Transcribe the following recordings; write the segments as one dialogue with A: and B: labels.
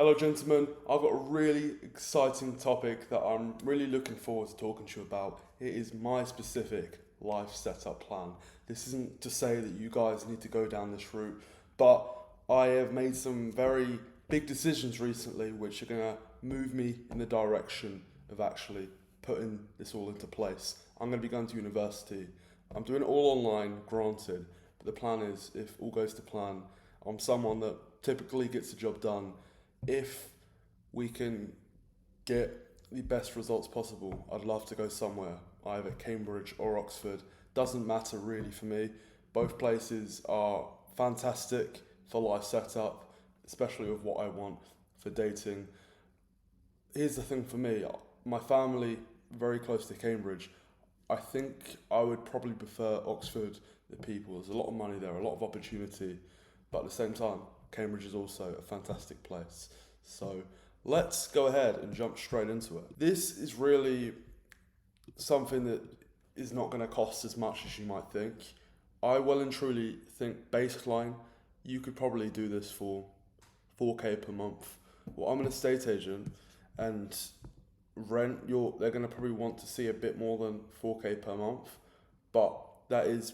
A: Hello, gentlemen. I've got a really exciting topic that I'm really looking forward to talking to you about. It is my specific life setup plan. This isn't to say that you guys need to go down this route, but I have made some very big decisions recently which are going to move me in the direction of actually putting this all into place. I'm going to be going to university. I'm doing it all online, granted, but the plan is, if all goes to plan, I'm someone that typically gets the job done. If we can get the best results possible, I'd love to go somewhere, either Cambridge or Oxford. Doesn't matter really for me. Both places are fantastic for life setup, especially with what I want for dating. Here's the thing for me, my family very close to Cambridge. I think I would probably prefer Oxford, the people. There's a lot of money there, a lot of opportunity, but at the same time, Cambridge is also a fantastic place. So let's go ahead and jump straight into it. This is really something that is not going to cost as much as you might think. I well and truly think baseline, you could probably do this for 4K per month. Well, I'm an estate agent, and they're going to probably want to see a bit more than 4K per month, but that is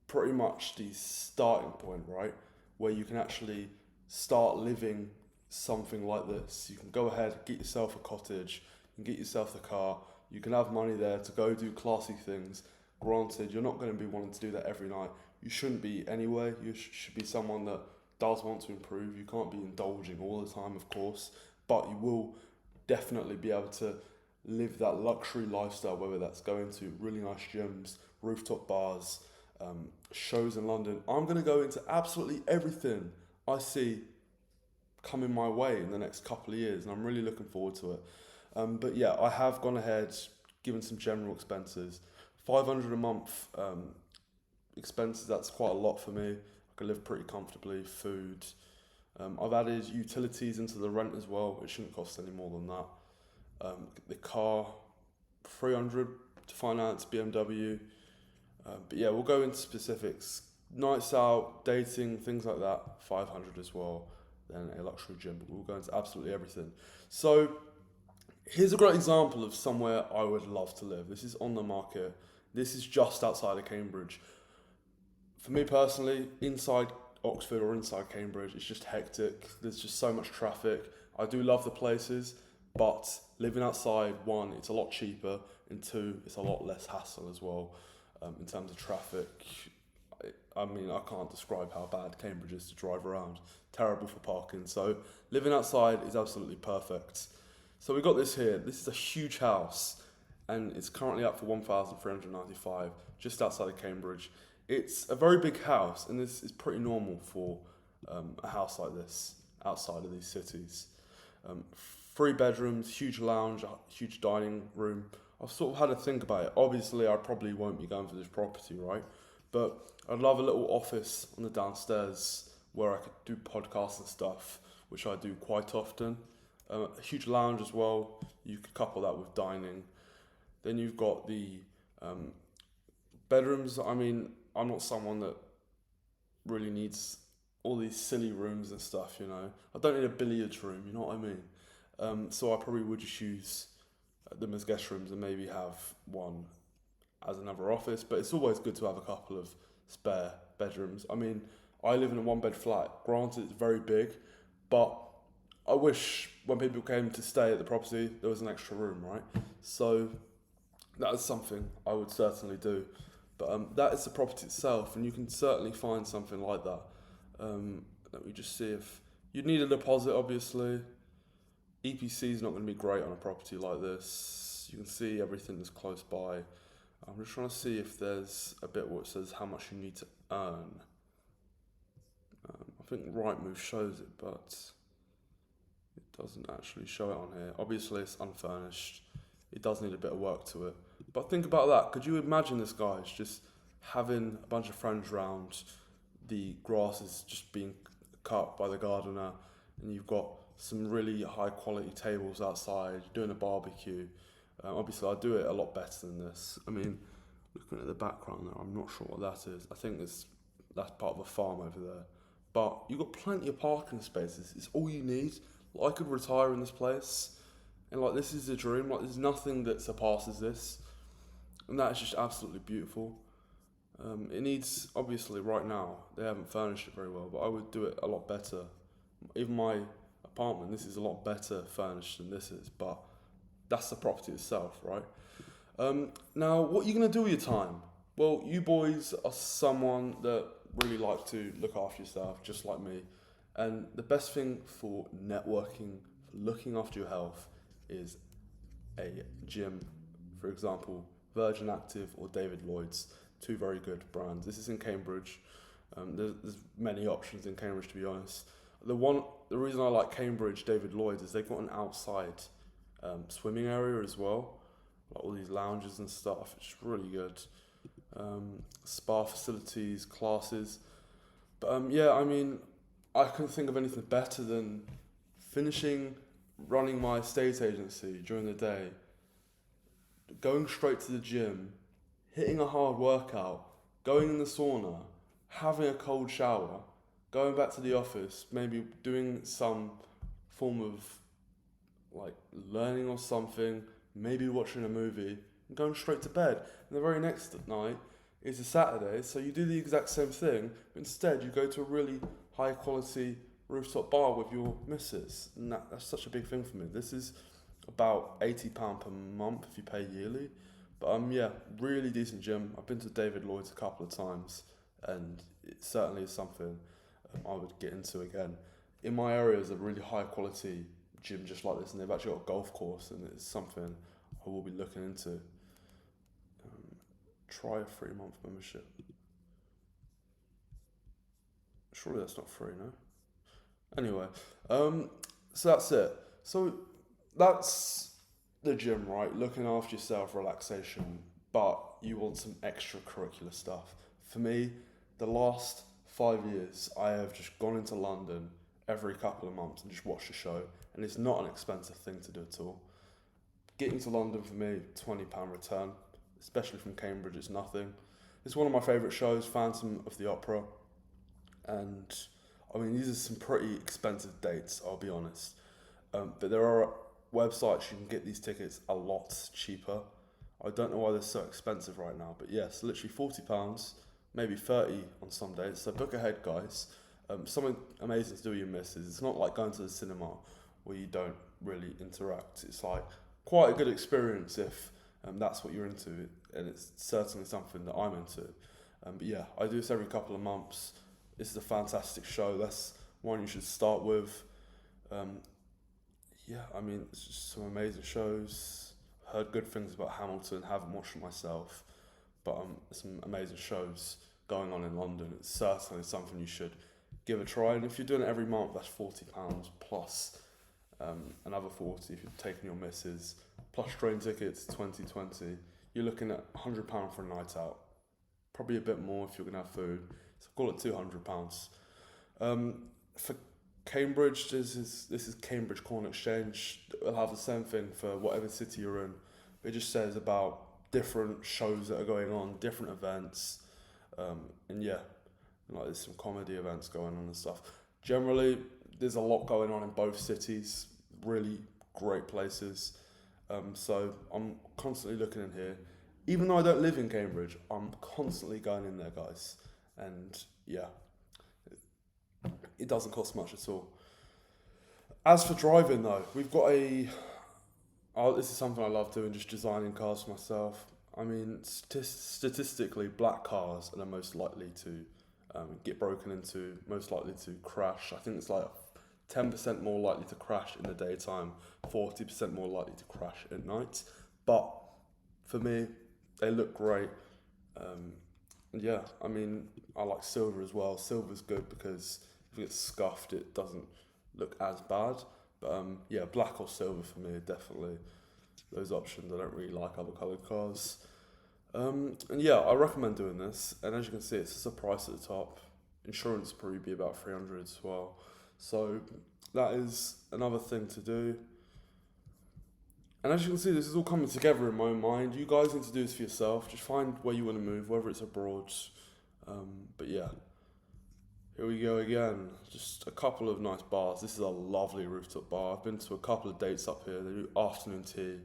A: pretty much the starting point, right? Where you can actually start living something like this. You can go ahead, get yourself a cottage, you can get yourself the car, you can have money there to go do classy things. Granted, you're not going to be wanting to do that every night. You shouldn't be anyway. You should be someone that does want to improve. You can't be indulging all the time, of course, but you will definitely be able to live that luxury lifestyle, whether that's going to really nice gyms, rooftop bars, shows in London. I'm going to go into absolutely everything I see coming my way in the next couple of years, and I'm really looking forward to it. But yeah, I have gone ahead, given some general expenses. 500 a month expenses, that's quite a lot for me. I can live pretty comfortably, food. I've added utilities into the rent as well. It shouldn't cost any more than that. The car, 300 to finance, BMW. But yeah, we'll go into specifics. Nights out, dating, things like that, 500 as well. Then a luxury gym. But we'll go into absolutely everything. So here's a great example of somewhere I would love to live. This is on the market. This is just outside of Cambridge. For me personally, inside Oxford or inside Cambridge, it's just hectic. There's just so much traffic. I do love the places, but living outside, one, it's a lot cheaper, and two, it's a lot less hassle as well. In terms of traffic, I mean, I can't describe how bad Cambridge is to drive around. Terrible for parking. So living outside is absolutely perfect. So we got this here. This is a huge house, and it's currently up for 1,395, just outside of Cambridge. It's a very big house, and this is pretty normal for a house like this outside of these cities. Um, 3 bedrooms, huge lounge, a huge dining room. I've sort of had to think about it. Obviously, I probably won't be going for this property, right? But I'd love a little office on the downstairs where I could do podcasts and stuff, which I do quite often. A huge lounge as well. You could couple that with dining. Then you've got the um, bedrooms. I mean, I'm not someone that really needs all these silly rooms and stuff, you know. I don't need a billiards room, you know what I mean? So I probably would just use them as guest rooms and maybe have one as another office. But it's always good to have a couple of spare bedrooms. I mean, I live in a 1 bed flat. Granted, it's very big, but I wish when people came to stay at the property, there was an extra room, right? So that is something I would certainly do. But that is the property itself, and you can certainly find something like that. Let me just see if you'd need a deposit, obviously. EPC is not going to be great on a property like this. You can see everything is close by. I'm just trying to see if there's a bit where it says how much you need to earn. I think Rightmove shows it, but it doesn't actually show it on here. Obviously, it's unfurnished. It does need a bit of work to it. But think about that. Could you imagine this, guys, just having a bunch of friends round, the grass is just being cut by the gardener, and you've got some really high quality tables outside, doing a barbecue. Obviously, I do it a lot better than this. I mean, looking at the background there, I'm not sure what that is. I think that's part of a farm over there. But you've got plenty of parking spaces. It's all you need. I could retire in this place, and like this is a dream. Like there's nothing that surpasses this, and that is just absolutely beautiful. It needs, obviously, right now they haven't furnished it very well, but I would do it a lot better. Even my apartment, this is a lot better furnished than this is, but that's the property itself, right? Now, what are you going to do with your time? Well, you boys are someone that really like to look after yourself, just like me. And the best thing for networking, for looking after your health, is a gym. For example, Virgin Active or David Lloyd's, two very good brands. This is in Cambridge. There's many options in Cambridge, to be honest. The reason I like Cambridge, David Lloyd's, is they've got an outside swimming area as well, like all these lounges and stuff. It's really good. Spa facilities, classes. But yeah, I mean, I couldn't think of anything better than finishing running my estate agency during the day, going straight to the gym, hitting a hard workout, going in the sauna, having a cold shower, going back to the office, maybe doing some form of like learning or something, maybe watching a movie, and going straight to bed. And the very next night is a Saturday, so you do the exact same thing, but instead you go to a really high quality rooftop bar with your missus. And that's such a big thing for me. This is about £80 per month if you pay yearly. But yeah, really decent gym. I've been to David Lloyd's a couple of times, and it certainly is something I would get into again. In my area is a really high quality gym just like this, and they've actually got a golf course, and it's something I will be looking into. Try a 3-month membership. Surely that's not free, no? Anyway, so that's it. So that's the gym, right? Looking after yourself, relaxation, but you want some extracurricular stuff. For me, the last 5 years, I have just gone into London every couple of months and just watched a show, and it's not an expensive thing to do at all. Getting to London for me, £20 return, especially from Cambridge, it's nothing. It's one of my favourite shows, Phantom of the Opera, and I mean, these are some pretty expensive dates, I'll be honest. But there are websites you can get these tickets a lot cheaper. I don't know why they're so expensive right now, but yes, literally £40, maybe 30 on some days. So book ahead, guys. Something amazing to do with your missus. It's not like going to the cinema where you don't really interact. It's like quite a good experience if that's what you're into, and it's certainly something that I'm into. But yeah, I do this every couple of months. This is a fantastic show. That's one you should start with. Yeah, I mean, it's just some amazing shows. Heard good things about Hamilton, haven't watched it myself, but some amazing shows going on in London. It's certainly something you should give a try. And if you're doing it every month, that's £40 plus another 40 if you're taking your missus, plus train tickets, 20. You're looking at £100 for a night out. Probably a bit more if you're going to have food. So call it £200. For Cambridge, this is Cambridge Corn Exchange. It'll have the same thing for whatever city you're in. It just says about different shows that are going on, different events, and yeah, like there's some comedy events going on and stuff. Generally, there's a lot going on in both cities. Really great places. So I'm constantly looking in here. Even though I don't live in Cambridge, I'm constantly going in there, guys. And yeah, it doesn't cost much at all. As for driving though, we've got this is something I love doing, just designing cars for myself. I mean, statistically, black cars are the most likely to get broken into, most likely to crash. I think it's like 10% more likely to crash in the daytime, 40% more likely to crash at night. But for me, they look great. And yeah, I mean, I like silver as well. Silver's good because if it gets scuffed, it doesn't look as bad. But yeah, black or silver for me are definitely those options. I don't really like other coloured cars. And yeah, I recommend doing this. And as you can see, it's just a price at the top. Insurance will probably be about 300 as well. So that is another thing to do. And as you can see, this is all coming together in my own mind. You guys need to do this for yourself. Just find where you want to move, whether it's abroad. But yeah, Here we go again. Just a couple of nice bars. This is a lovely rooftop bar. I've been to a couple of dates up here. They do afternoon tea,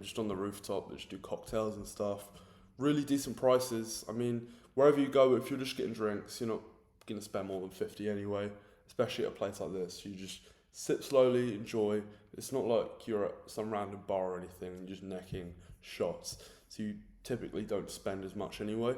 A: just on the rooftop. They just do cocktails and stuff. Really decent prices. I mean, wherever you go, if you're just getting drinks, you're not gonna spend more than 50 anyway. Especially at a place like this, you just sip slowly, enjoy. It's not like you're at some random bar or anything and you're just necking shots. So you typically don't spend as much anyway.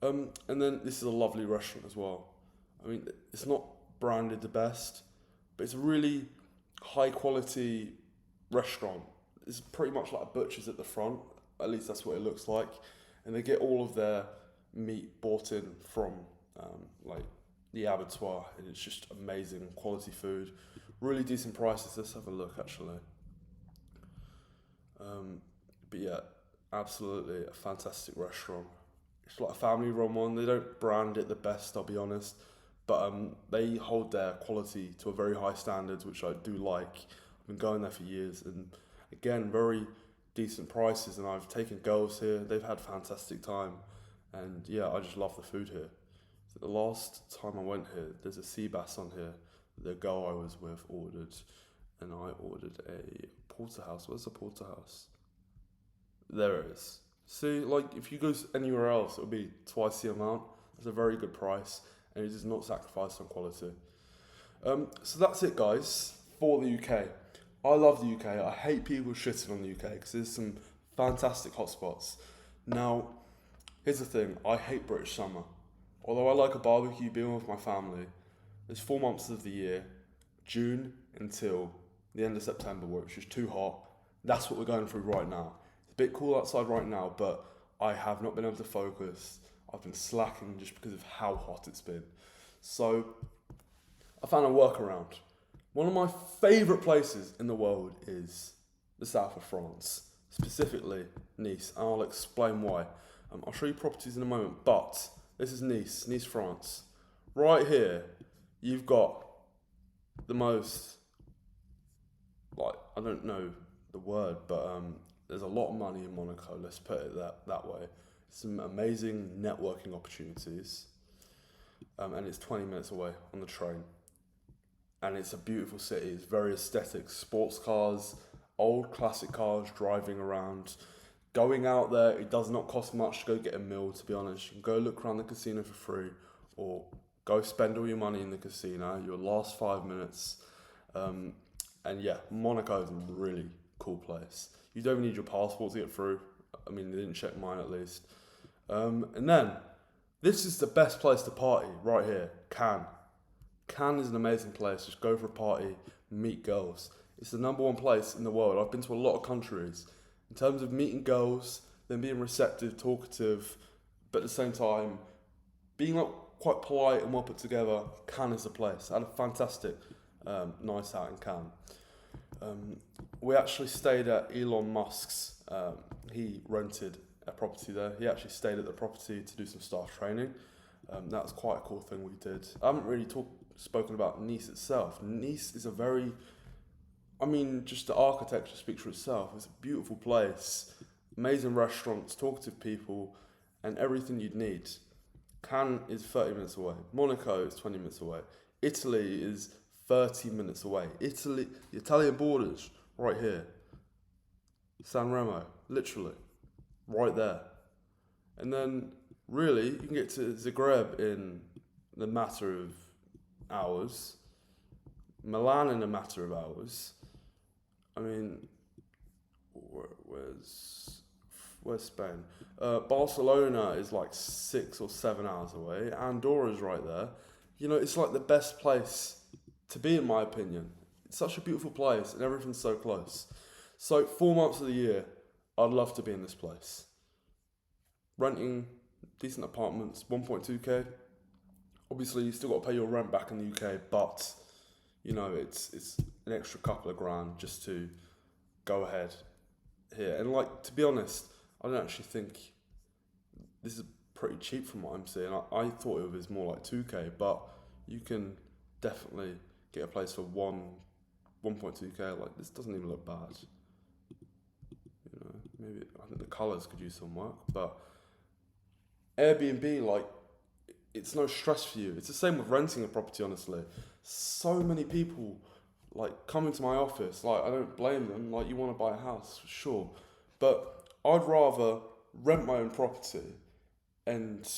A: And then this is a lovely restaurant as well. I mean, it's not branded the best, but it's a really high quality restaurant. It's pretty much like a butcher's at the front, at least that's what it looks like. And they get all of their meat bought in from like the abattoir, and it's just amazing quality food, really decent prices. Let's have a look actually. But yeah, absolutely a fantastic restaurant. It's like a family run one. They don't brand it the best, I'll be honest, but they hold their quality to a very high standard, which I do like. I've been going there for years, and again, very decent prices. And I've taken girls here; they've had fantastic time, and yeah, I just love the food here. The last time I went here, there's a sea bass on here. The girl I was with ordered, and I ordered a porterhouse. Where's the porterhouse? There it is. See, like if you go anywhere else, it'll be twice the amount. It's a very good price, and it does not sacrifice on quality. So that's it, guys, for the UK. I love the UK. I hate people shitting on the UK because there's some fantastic hotspots. Now, here's the thing: I hate British summer. Although I like a barbecue, being with my family, there's 4 months of the year, June until the end of September, where it's just too hot. That's what we're going through right now. It's a bit cool outside right now, but I have not been able to focus. I've been slacking just because of how hot it's been. So I found a workaround. One of my favourite places in the world is the south of France, specifically Nice, and I'll explain why. I'll show you properties in a moment, but this is Nice, Nice, France. Right here, you've got the most, like, I don't know the word, but there's a lot of money in Monaco, let's put it that way. Some amazing networking opportunities, and it's 20 minutes away on the train. And it's a beautiful city, it's very aesthetic. Sports cars, old classic cars driving around. Going out there, it does not cost much to go get a meal, to be honest. You can go look around the casino for free, or go spend all your money in the casino, your last 5 minutes. And yeah, Monaco is a really cool place. You don't even need your passport to get through. I mean, they didn't check mine at least. And then, this is the best place to party, right here, Cannes. Cannes is an amazing place. Just go for a party, meet girls. It's the number one place in the world. I've been to a lot of countries. In terms of meeting girls, them being receptive, talkative, but at the same time, being like quite polite and well put together, Cannes is the place. I had a fantastic night out in Cannes. We actually stayed at Elon Musk's. He rented a property there. He actually stayed at the property to do some staff training. That was quite a cool thing we did. I haven't really spoken about Nice itself. Nice is a very, I mean, just the architecture speaks for itself. It's a beautiful place, amazing restaurants, talkative people, and everything you'd need. Cannes is 30 minutes away. Monaco is 20 minutes away. Italy is 30 minutes away. Italy, the Italian borders, right here. San Remo, literally, right there. And then, really, you can get to Zagreb in the matter of hours. Milan in a matter of hours. I mean, where's Spain? Barcelona is like 6 or 7 hours away. Andorra's right there. You know, it's like the best place to be, in my opinion. It's such a beautiful place, and everything's so close. So 4 months of the year, I'd love to be in this place. Renting decent apartments, 1.2k. Obviously, you still got to pay your rent back in the UK, but you know, it's an extra couple of grand just to go ahead here. And like, to be honest, I don't actually think this is pretty cheap from what I'm seeing. I thought it was more like 2k, but you can definitely get a place for 1.2k. Like, this doesn't even look bad. You know, maybe I think the colours could use some work, but Airbnb, like, it's no stress for you. It's the same with renting a property, honestly. So many people like come into my office, like I don't blame them, like you want to buy a house, sure. But I'd rather rent my own property and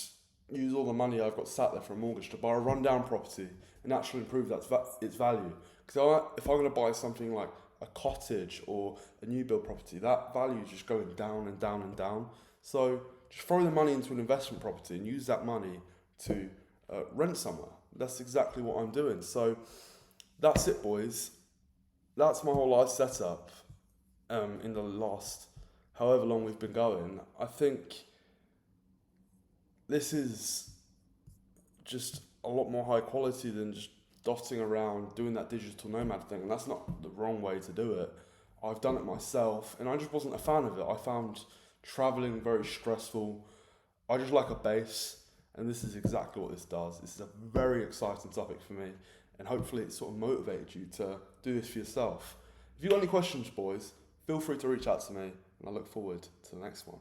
A: use all the money I've got sat there for a mortgage to buy a rundown property and actually improve its value. Because if I'm going to buy something like a cottage or a new build property, that value is just going down and down and down. So just throw the money into an investment property and use that money to rent somewhere. That's exactly what I'm doing. So that's it, boys. That's my whole life setup in the last however long we've been going. I think this is just a lot more high quality than just dotting around doing that digital nomad thing, and that's not the wrong way to do it. I've done it myself and I just wasn't a fan of it. I found traveling very stressful. I just like a base, and this is exactly what this does. This is a very exciting topic for me, and hopefully it sort of motivated you to do this for yourself. If you've got any questions, boys, feel free to reach out to me, and I look forward to the next one.